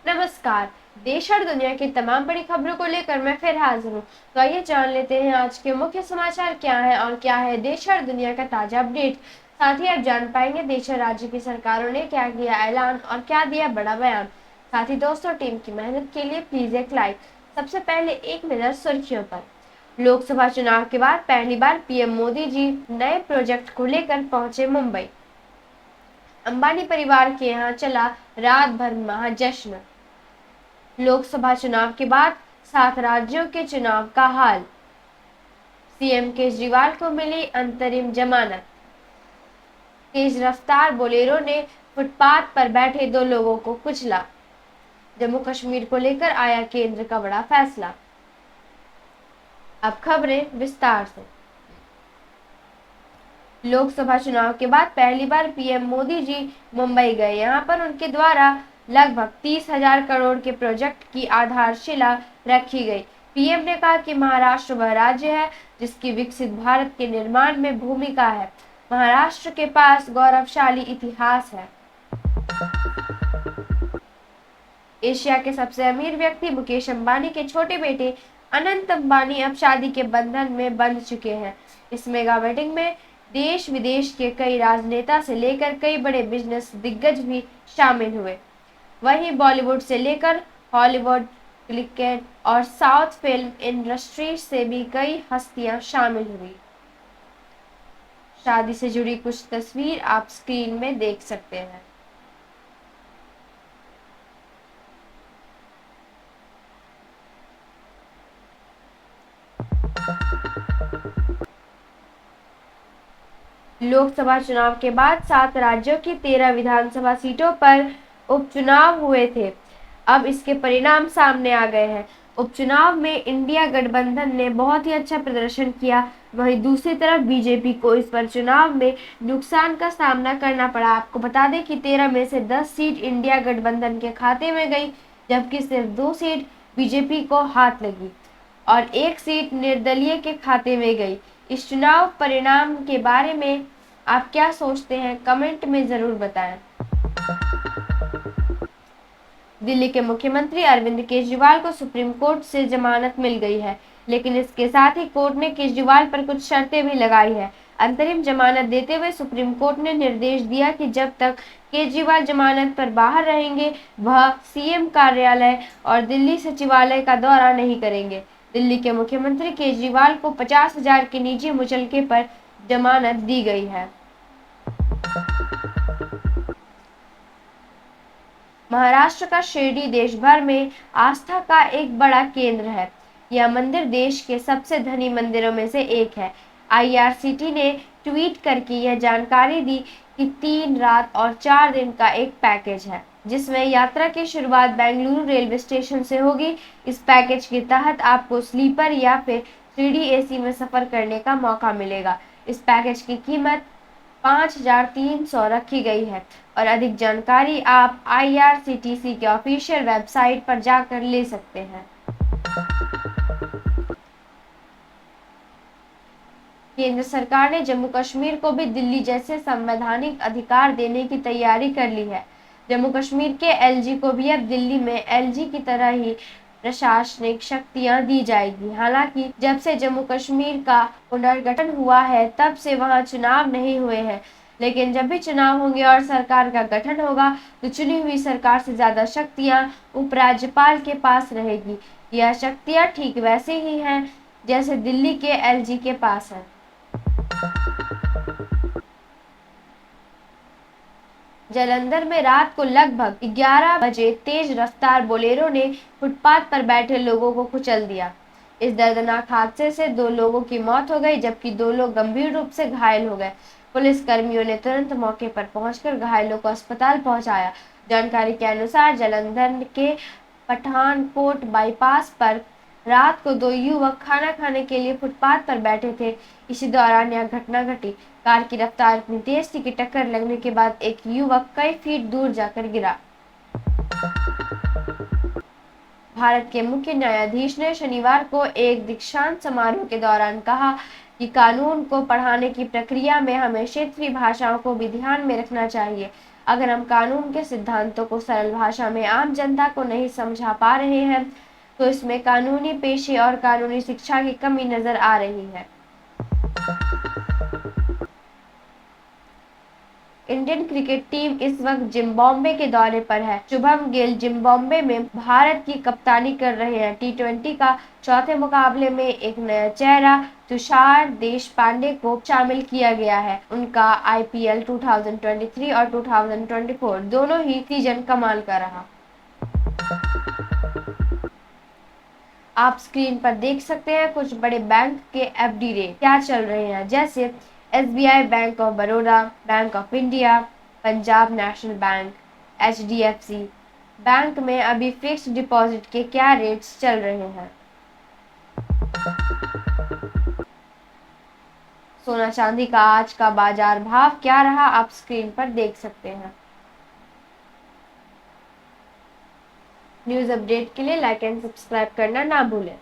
नमस्कार। देश और दुनिया की तमाम बड़ी खबरों को लेकर मैं फिर हाजिर हूँ। तो आइए जान लेते हैं आज के मुख्य समाचार क्या है और क्या है देश और दुनिया का ताजा अपडेट। साथ ही आप जान पाएंगे देश और राज्य की सरकारों ने क्या किया ऐलान और क्या दिया बड़ा बयान। साथ ही दोस्तों, टीम की मेहनत के लिए प्लीज एक लाइक। सबसे पहले एक नजर सुर्खियों पर। लोकसभा चुनाव के बाद पहली बार पीएम मोदी जी नए प्रोजेक्ट को लेकर पहुंचे मुंबई। अंबानी परिवार के यहाँ चला रात भर महाजश्न। लोकसभा चुनाव के बाद 7 राज्यों के चुनाव का हाल। सीएम केजरीवाल को मिली अंतरिम जमानत। तेज रफ्तार बोलेरो ने फुटपाथ पर बैठे 2 लोगों को कुचला। जम्मू कश्मीर को लेकर आया केंद्र का बड़ा फैसला। अब खबरें विस्तार से। लोकसभा चुनाव के बाद पहली बार पीएम मोदी जी मुंबई गए। यहाँ पर उनके द्वारा लगभग 30,000 करोड़ के प्रोजेक्ट की आधारशिला रखी गई। पीएम ने कहा कि महाराष्ट्र वह राज्य है जिसकी विकसित भारत के निर्माण में भूमिका है। महाराष्ट्र के पास गौरवशाली इतिहास है। एशिया के सबसे अमीर व्यक्ति मुकेश अंबानी के छोटे बेटे अनंत अंबानी अब शादी के बंधन में बंध चुके हैं। इस मेगा वेडिंग में देश विदेश के कई राजनेता से लेकर कई बड़े बिजनेस दिग्गज भी शामिल हुए। वहीं बॉलीवुड से लेकर हॉलीवुड, क्रिकेट और साउथ फिल्म इंडस्ट्री से भी कई हस्तियां शामिल हुई। शादी से जुड़ी कुछ तस्वीर आप स्क्रीन में देख सकते हैं। लोकसभा चुनाव के बाद 7 राज्यों की 13 विधानसभा सीटों पर उपचुनाव हुए थे। अब इसके परिणाम सामने आ गए हैं। उपचुनाव में इंडिया गठबंधन ने बहुत ही अच्छा प्रदर्शन किया। वहीं दूसरी तरफ बीजेपी को इस बार चुनाव में नुकसान का सामना करना पड़ा। आपको बता दें कि 13 में से 10 सीट इंडिया गठबंधन के खाते में गई, जबकि सिर्फ 2 सीट बीजेपी को हाथ लगी और 1 सीट निर्दलीय के खाते में गई। इस चुनाव परिणाम के बारे में आप क्या सोचते हैं, कमेंट में जरूर बताएं। दिल्ली के मुख्यमंत्री अरविंद केजरीवाल को सुप्रीम कोर्ट से जमानत मिल गई है, लेकिन इसके साथ ही कोर्ट ने केजरीवाल पर कुछ शर्तें भी लगाई है। अंतरिम जमानत देते हुए सुप्रीम कोर्ट ने निर्देश दिया कि जब तक केजरीवाल जमानत पर बाहर रहेंगे, वह सीएम कार्यालय और दिल्ली सचिवालय का दौरा नहीं करेंगे। दिल्ली के मुख्यमंत्री केजरीवाल को 50,000 के निजी मुचलके पर जमानत दी गई है। महाराष्ट्र का शिरडी देश भर में आस्था का एक बड़ा केंद्र है। यह मंदिर देश के सबसे धनी मंदिरों में से एक है। आईआरसीटी ने ट्वीट करके यह जानकारी दी कि 3 रात और 4 दिन का एक पैकेज है, जिसमें यात्रा की शुरुआत बेंगलुरु रेलवे स्टेशन से होगी। इस पैकेज के तहत आपको स्लीपर या फिर 3D एसी में सफर करने का मौका मिलेगा। इस पैकेज की कीमत 5,300 रखी गई है और अधिक जानकारी आप आईआरसीटीसी के ऑफिशियल वेबसाइट पर जाकर ले सकते हैं। केंद्र सरकार ने जम्मू कश्मीर को भी दिल्ली जैसे संवैधानिक अधिकार देने की तैयारी कर ली है। जम्मू कश्मीर के एलजी को भी अब दिल्ली में एलजी की तरह ही प्रशासनिक शक्तियां दी जाएगी। हालांकि जब से जम्मू कश्मीर का पुनर्गठन हुआ है, तब से वहां चुनाव नहीं हुए हैं, लेकिन जब भी चुनाव होंगे और सरकार का गठन होगा, तो चुनी हुई सरकार से ज्यादा शक्तियां उपराज्यपाल के पास रहेगी। यह शक्तियां ठीक वैसे ही हैं जैसे दिल्ली के एलजी के पास है। जालंधर में रात को लगभग 11 बजे तेज रफ्तार बोलेरो ने फुटपाथ पर बैठे लोगों को कुचल दिया। इस दर्दनाक हादसे से 2 लोगों की मौत हो गई, जबकि 2 लोग गंभीर रूप से घायल हो गए। पुलिस कर्मियों ने तुरंत मौके पर पहुंचकर घायलों को अस्पताल पहुंचाया। जानकारी के अनुसार जालंधर के पठानकोट बाईपास पर रात को 2 युवक खाना खाने के लिए फुटपाथ पर बैठे थे। इसी दौरान यह घटना घटी। कार की रफ्तार इतनी तेज थी कि टक्कर लगने के बाद एक युवक कई फीट दूर जाकर गिरा। भारत के मुख्य न्यायाधीश ने शनिवार को एक दीक्षांत समारोह के दौरान कहा कि कानून को पढ़ाने की प्रक्रिया में हमें क्षेत्रीय भाषाओं को भी ध्यान में रखना चाहिए। अगर हम कानून के सिद्धांतों को सरल भाषा में आम जनता को नहीं समझा पा रहे हैं तो इसमें कानूनी पेशे और कानूनी शिक्षा की कमी नजर आ रही है। इंडियन क्रिकेट टीम इस वक्त जिम्बाब्वे के दौरे पर है। शुभम गिल जिम्बाब्वे में भारत की कप्तानी कर रहे हैं। टी20 का चौथे मुकाबले में एक नया चेहरा तुषार देशपांडे को शामिल किया गया है। उनका आईपीएल 2023 और 2024 दोनों ही सीजन कमाल का रहा। आप स्क्रीन पर देख सकते हैं कुछ बड़े बैंक के एफडी रेट क्या चल रहे हैं, जैसे SBI bank of Baroda, bank of India, Punjab national bank, HDFC bank में अभी फिक्स्ड डिपॉजिट के क्या रेट्स चल रहे हैं। सोना चांदी का आज का बाजार भाव क्या रहा, आप स्क्रीन पर देख सकते हैं। न्यूज अपडेट के लिए लाइक एंड सब्सक्राइब करना ना भूलें।